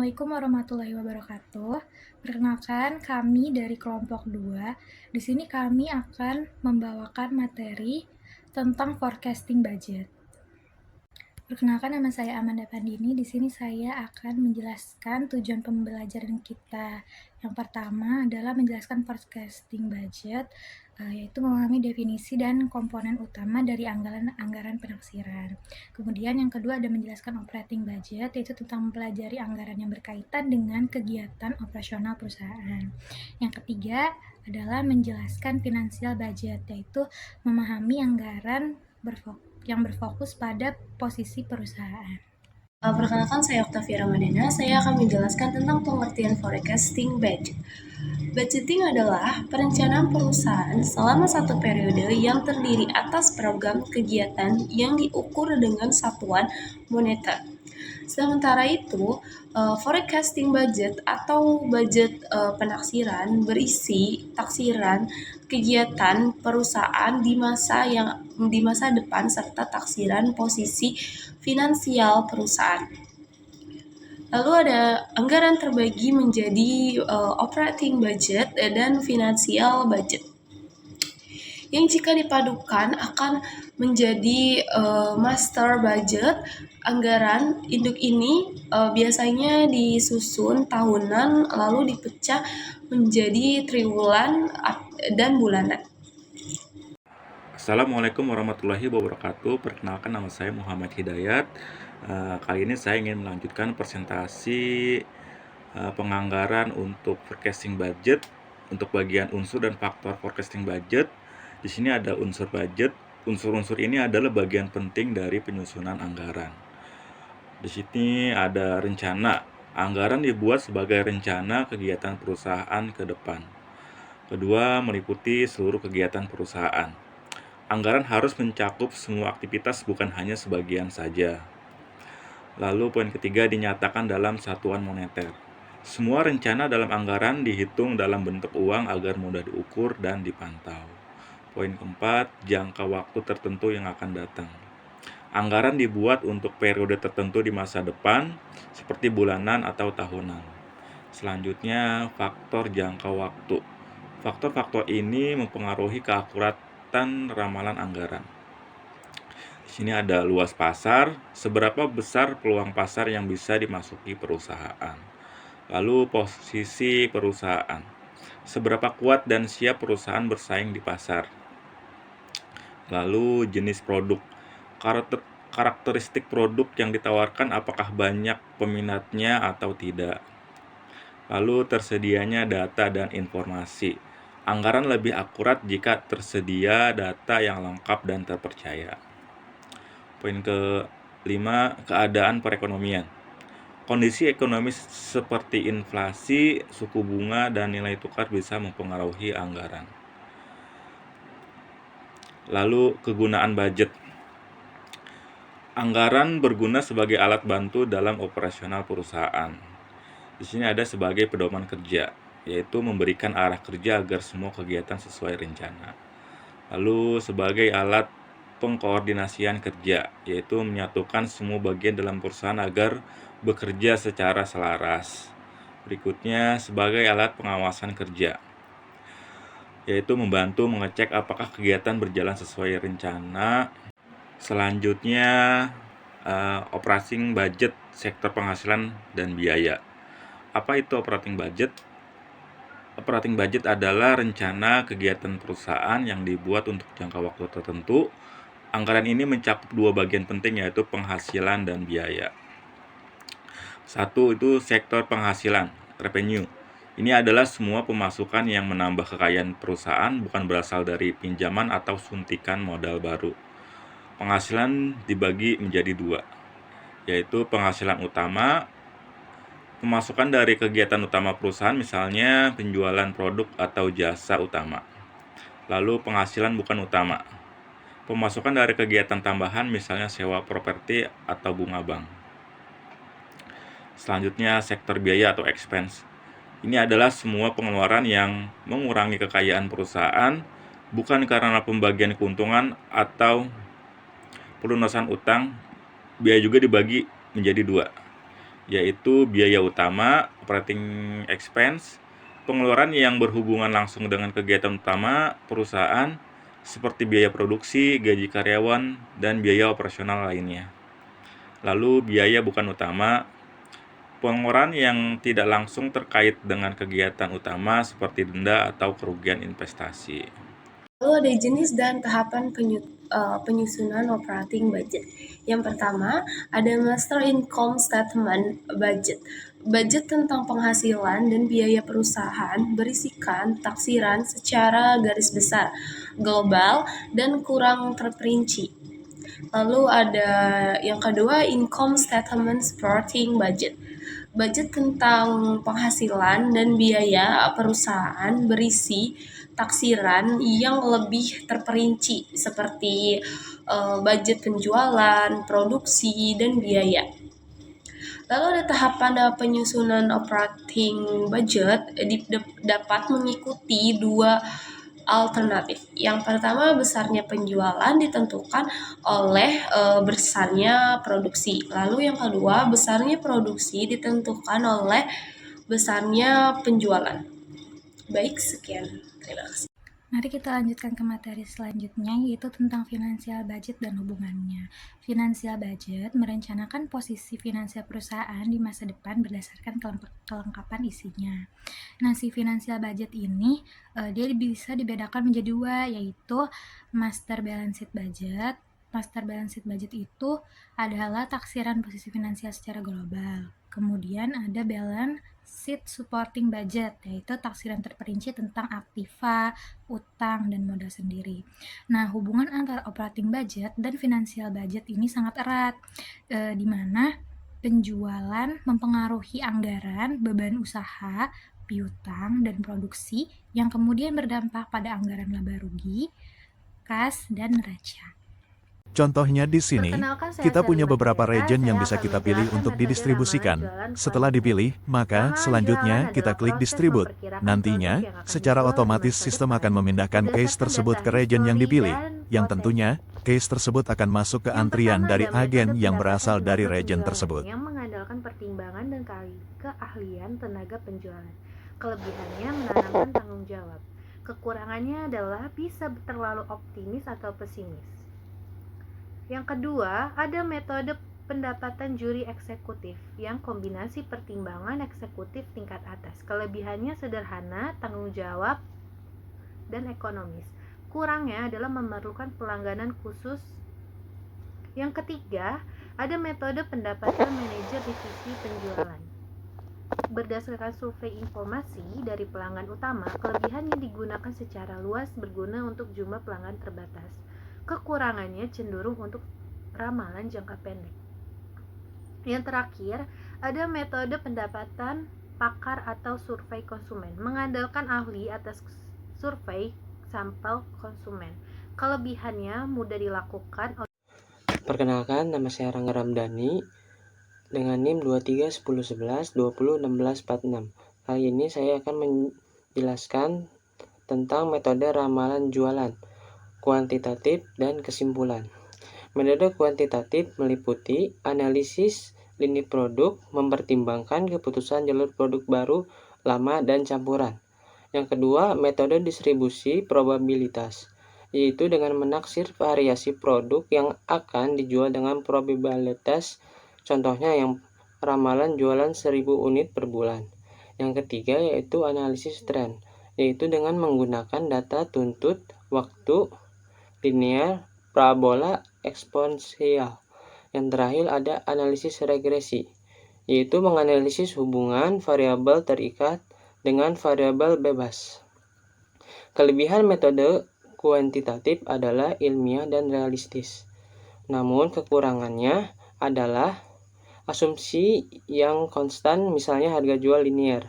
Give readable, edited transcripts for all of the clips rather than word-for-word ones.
Assalamualaikum warahmatullahi wabarakatuh. Perkenalkan, kami dari kelompok 2. Di sini kami akan membawakan materi tentang forecasting budget. Perkenalkan, nama saya Amanda Pandini. Di sini saya akan menjelaskan tujuan pembelajaran kita. Yang pertama adalah menjelaskan forecasting budget, yaitu memahami definisi dan komponen utama dari anggaran penaksiran. Kemudian yang kedua ada menjelaskan operating budget, yaitu tentang mempelajari anggaran yang berkaitan dengan kegiatan operasional perusahaan. Yang ketiga adalah menjelaskan financial budget, yaitu memahami anggaran yang berfokus pada posisi perusahaan. Perkenalkan, saya Octavia Ramadana. Saya akan menjelaskan tentang pengertian forecasting budget. Budgeting adalah perencanaan perusahaan selama satu periode yang terdiri atas program kegiatan yang diukur dengan satuan moneter. Sementara itu, forecasting budget atau budget penaksiran berisi taksiran kegiatan perusahaan di masa depan serta taksiran posisi finansial perusahaan. Lalu ada anggaran terbagi menjadi operating budget dan financial budget, yang jika dipadukan akan menjadi master budget. Anggaran induk ini biasanya disusun tahunan lalu dipecah menjadi triwulan dan bulanan. Assalamualaikum warahmatullahi wabarakatuh. Perkenalkan, nama saya Muhammad Hidayat. Kali ini saya ingin melanjutkan presentasi penganggaran untuk forecasting budget untuk bagian unsur dan faktor forecasting budget. Di sini ada unsur budget. Unsur-unsur ini adalah bagian penting dari penyusunan anggaran. Di sini ada rencana. Anggaran dibuat sebagai rencana kegiatan perusahaan ke depan. Kedua, meliputi seluruh kegiatan perusahaan. Anggaran harus mencakup semua aktivitas, bukan hanya sebagian saja. Lalu poin ketiga, dinyatakan dalam satuan moneter. Semua rencana dalam anggaran dihitung dalam bentuk uang agar mudah diukur dan dipantau. Poin keempat, jangka waktu tertentu yang akan datang. Anggaran dibuat untuk periode tertentu di masa depan, seperti bulanan atau tahunan. Selanjutnya, faktor jangka waktu. Faktor-faktor ini mempengaruhi keakuratan ramalan anggaran. Di sini ada luas pasar, seberapa besar peluang pasar yang bisa dimasuki perusahaan. Lalu posisi perusahaan, seberapa kuat dan siap perusahaan bersaing di pasar. Lalu jenis produk, karakteristik produk yang ditawarkan, apakah banyak peminatnya atau tidak. Lalu tersedianya data dan informasi. Anggaran lebih akurat jika tersedia data yang lengkap dan terpercaya. Poin kelima, keadaan perekonomian. Kondisi ekonomi seperti inflasi, suku bunga, dan nilai tukar bisa mempengaruhi anggaran. Lalu kegunaan budget. Anggaran berguna sebagai alat bantu dalam operasional perusahaan. Di sini ada sebagai pedoman kerja, yaitu memberikan arah kerja agar semua kegiatan sesuai rencana. Lalu sebagai alat pengkoordinasian kerja, yaitu menyatukan semua bagian dalam perusahaan agar bekerja secara selaras. Berikutnya sebagai alat pengawasan kerja, yaitu membantu mengecek apakah kegiatan berjalan sesuai rencana. Selanjutnya operating budget, sektor penghasilan dan biaya. Apa itu operating budget? Operating budget adalah rencana kegiatan perusahaan yang dibuat untuk jangka waktu tertentu. Anggaran ini mencakup dua bagian penting, yaitu penghasilan dan biaya. Satu itu sektor penghasilan, revenue. Ini adalah semua pemasukan yang menambah kekayaan perusahaan, bukan berasal dari pinjaman atau suntikan modal baru. Penghasilan dibagi menjadi dua, yaitu penghasilan utama, pemasukan dari kegiatan utama perusahaan, misalnya penjualan produk atau jasa utama. Lalu penghasilan bukan utama, pemasukan dari kegiatan tambahan, misalnya sewa properti atau bunga bank. Selanjutnya sektor biaya atau expense. Ini adalah semua pengeluaran yang mengurangi kekayaan perusahaan, bukan karena pembagian keuntungan atau pelunasan utang. Biaya juga dibagi menjadi dua, yaitu biaya utama, operating expense, pengeluaran yang berhubungan langsung dengan kegiatan utama perusahaan seperti biaya produksi, gaji karyawan, dan biaya operasional lainnya. Lalu biaya bukan utama, pengeluaran yang tidak langsung terkait dengan kegiatan utama seperti denda atau kerugian investasi. Lalu ada jenis dan tahapan penyusunan operating budget. Yang pertama, ada Master Income Statement Budget. Budget tentang penghasilan dan biaya perusahaan berisikan taksiran secara garis besar, global, dan kurang terperinci. Lalu ada yang kedua, Income Statement Supporting Budget. Budget tentang penghasilan dan biaya perusahaan berisi taksiran yang lebih terperinci seperti budget penjualan, produksi, dan biaya. Lalu ada tahapan penyusunan operating budget dapat mengikuti dua alternatif. Yang pertama, besarnya penjualan ditentukan oleh besarnya produksi. Lalu yang kedua, besarnya produksi ditentukan oleh besarnya penjualan. Baik, sekian. Terima kasih. Mari kita lanjutkan ke materi selanjutnya, yaitu tentang finansial budget dan hubungannya. Finansial budget merencanakan posisi finansial perusahaan di masa depan berdasarkan kelengkapan isinya. Nah, si finansial budget ini dia bisa dibedakan menjadi dua, yaitu master balance sheet budget. Master balance sheet budget itu adalah taksiran posisi finansial secara global. Kemudian ada balance sheet supporting budget, yaitu taksiran terperinci tentang aktiva, utang, dan modal sendiri. Nah, hubungan antara operating budget dan financial budget ini sangat erat, di mana penjualan mempengaruhi anggaran, beban usaha, piutang, dan produksi yang kemudian berdampak pada anggaran laba rugi, kas, dan neraca. Contohnya di sini, Perkenalkan, saya kita Sally punya beberapa Margareta. region yang Saya bisa akan kita pilih menjelaskan untuk metode didistribusikan. ramalan jualan Setelah kuantitatif. dipilih, maka Ramalan selanjutnya jualan kita adalah klik proses distribute. memperkirakan Nantinya, produk yang akan secara dijual di otomatis masa sistem depan. akan memindahkan case Berdasarkan tersebut data ke region yang histori dipilih, dan yang potensi. tentunya case tersebut akan masuk ke Yang antrian pertama dari ada metode agen yang pendapatan berasal dari tenaga region penjualan, tersebut. yang mengandalkan pertimbangan dan keahlian tenaga penjualan. Kelebihannya menanamkan tanggung jawab. Kekurangannya adalah bisa terlalu optimis atau pesimis. Yang kedua, ada metode pendapatan juri eksekutif yang kombinasi pertimbangan eksekutif tingkat atas. Kelebihannya sederhana, tanggung jawab, dan ekonomis. Kurangnya adalah memerlukan pelangganan khusus. Yang ketiga, ada metode pendapatan manajer divisi penjualan. Berdasarkan survei informasi dari pelanggan utama, kelebihannya digunakan secara luas berguna untuk jumlah pelanggan terbatas. Kekurangannya cenderung untuk ramalan jangka pendek. Yang terakhir, ada metode pendapatan pakar atau survei konsumen, mengandalkan ahli atas survei sampel konsumen. Kelebihannya mudah dilakukan. Perkenalkan, nama saya Rangga Ramdhani dengan NIM 231011201646. Kali ini saya akan menjelaskan tentang metode ramalan jualan, kuantitatif, dan kesimpulan. Metode kuantitatif meliputi analisis lini produk, mempertimbangkan keputusan jalur produk baru, lama, dan campuran. Yang kedua, metode distribusi probabilitas, yaitu dengan menaksir variasi produk yang akan dijual dengan probabilitas. Contohnya yang ramalan jualan 1000 unit per bulan. Yang ketiga yaitu analisis tren, yaitu dengan menggunakan data tuntut, waktu, linear, parabola, eksponensial. Yang terakhir ada analisis regresi, yaitu menganalisis hubungan variabel terikat dengan variabel bebas. Kelebihan metode kuantitatif adalah ilmiah dan realistis. Namun kekurangannya adalah asumsi yang konstan, misalnya harga jual linear,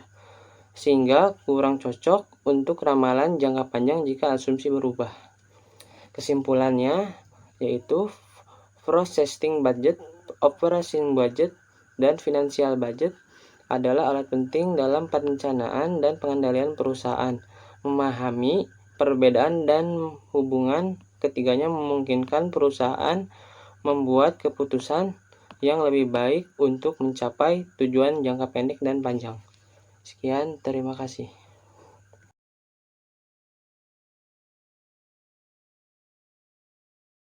sehingga kurang cocok untuk ramalan jangka panjang jika asumsi berubah. Kesimpulannya yaitu forecasting budget, operating budget, dan financial budget adalah alat penting dalam perencanaan dan pengendalian perusahaan. Memahami perbedaan dan hubungan ketiganya memungkinkan perusahaan membuat keputusan yang lebih baik untuk mencapai tujuan jangka pendek dan panjang. Sekian, terima kasih.